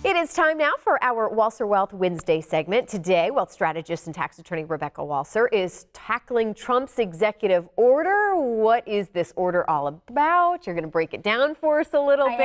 It is time now for our Walser Wealth Wednesday segment. Today, wealth strategist and tax attorney Rebecca Walser is tackling Trump's executive order. What is this order all about? You're going to break it down for us a little bit.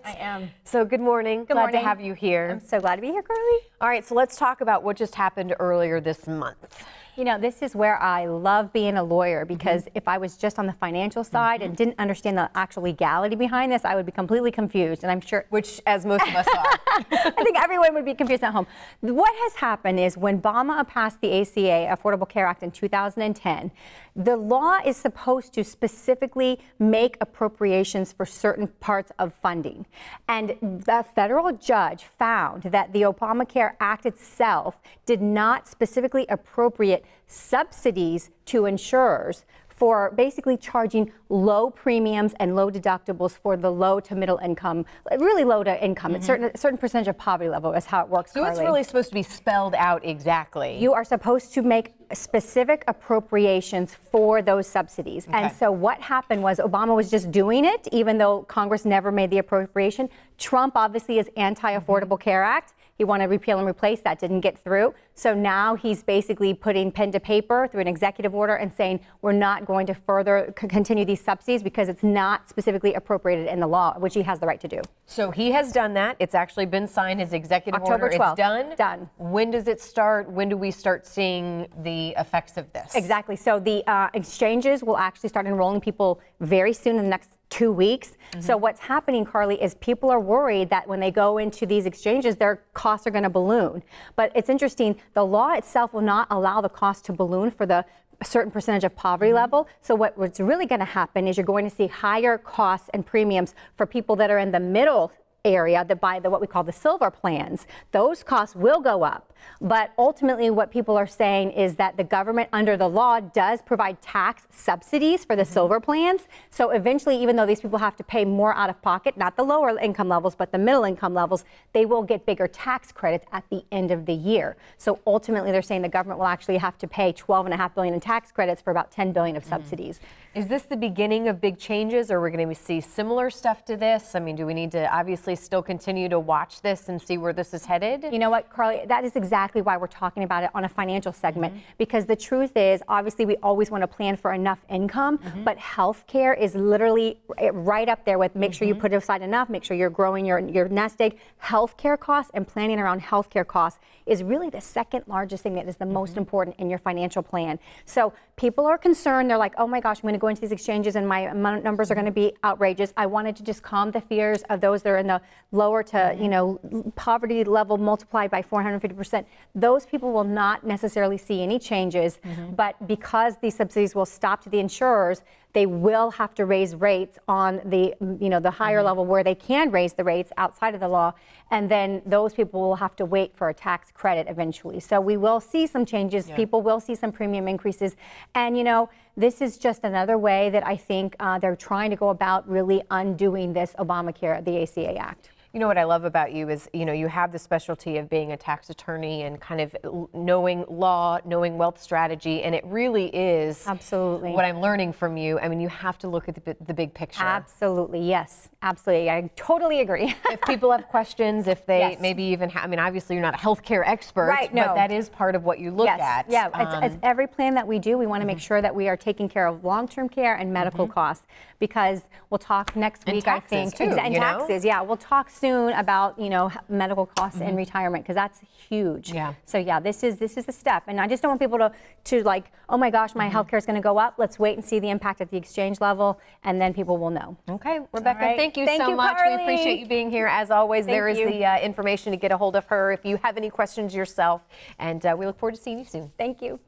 I am. So good morning. Glad to have you here. I'm so glad to be here, Carly. All right, so let's talk about what just happened earlier this month. You know, this is where I love being a lawyer because if I was just on the financial side and didn't understand the actual legality behind this, I would be completely confused. And I'm sure, Which, as most of us are. I think everyone would be confused at home. What has happened is when Obama passed the ACA, Affordable Care Act, in 2010, the law is supposed to specifically make appropriations for certain parts of funding. And the federal judge found that the Obamacare Act itself did not specifically appropriate subsidies to insurers for basically charging low premiums and low deductibles for the low to middle income, really low to income. It's a certain percentage of poverty level is how it works, So Carly. it's really supposed to be spelled out exactly. You are supposed to make specific appropriations for those subsidies. Okay. And so what happened was Obama was just doing it, even though Congress never made the appropriation. Trump obviously is anti-Affordable Care Act. He wanted to repeal and replace. That didn't get through. So now he's basically putting pen to paper through an executive order and saying we're not going to further continue these subsidies because it's not specifically appropriated in the law, which he has the right to do. So he has done that. It's actually been signed, his executive October order. 12th. It's done? Done. When does it start? When do we start seeing the effects of this? Exactly. So the exchanges will actually start enrolling people very soon in the next 2 weeks. So what's happening, Carly, is people are worried that when they go into these exchanges, their costs are going to balloon. But it's interesting, the law itself will not allow the cost to balloon for the certain percentage of poverty level. So what's really going to happen is you're going to see higher costs and premiums for people that are in the middle area that buy what we call the silver plans. Those costs will go up. But ultimately what people are saying is that the government under the law does provide tax subsidies for the silver plans. So eventually, even though these people have to pay more out of pocket, not the lower income levels, but the middle income levels, they will get bigger tax credits at the end of the year. So ultimately they're saying the government will actually have to pay $12.5 billion in tax credits for about $10 billion of subsidies. Is this the beginning of big changes, or are we going to see similar stuff to this? I mean, do we need to obviously still continue to watch this and see where this is headed? You know what, Carly, that is exactly why we're talking about it on a financial segment, because the truth is, obviously, we always want to plan for enough income, but healthcare is literally right up there with make sure you put aside enough, make sure you're growing your nest egg. Healthcare costs and planning around healthcare costs is really the second largest thing that is the most important in your financial plan. So people are concerned. They're like, oh my gosh, I'm going to go into these exchanges and my numbers are going to be outrageous. I wanted to just calm the fears of those that are in the lower to, you know, poverty level multiplied by 450%. Those people will not necessarily see any changes, but because these subsidies will stop to the insurers, they will have to raise rates on the, you know, the higher level where they can raise the rates outside of the law, and then those people will have to wait for a tax credit eventually. So we will see some changes. People will see some premium increases, and you know, this is just another way that I think they're trying to go about really undoing this Obamacare, the ACA Act. You know what I love about you is, you know, you have the specialty of being a tax attorney and kind of knowing law, knowing wealth strategy, and it really is Absolutely what I'm learning from you. I mean, you have to look at the big picture. Absolutely, yes, absolutely. I totally agree. If people have questions, if they maybe even I mean, obviously you're not a healthcare expert, right, no. but that is part of what you look at. Yeah, it's every plan that we do, we want to make sure that we are taking care of long-term care and medical costs, because we'll talk next week, taxes, I think. too, and taxes, yeah. We'll talk soon about, you know, medical costs in retirement, because that's huge. Yeah. So yeah, this is a step, and I just don't want people to like, oh my gosh, my healthcare is going to go up. Let's wait and see the impact at the exchange level, and then people will know. Okay, Rebecca, Right. thank you so much. Carly. We appreciate you being here. As always, there is the information to get a hold of her if you have any questions yourself, and we look forward to seeing you soon. Thank you.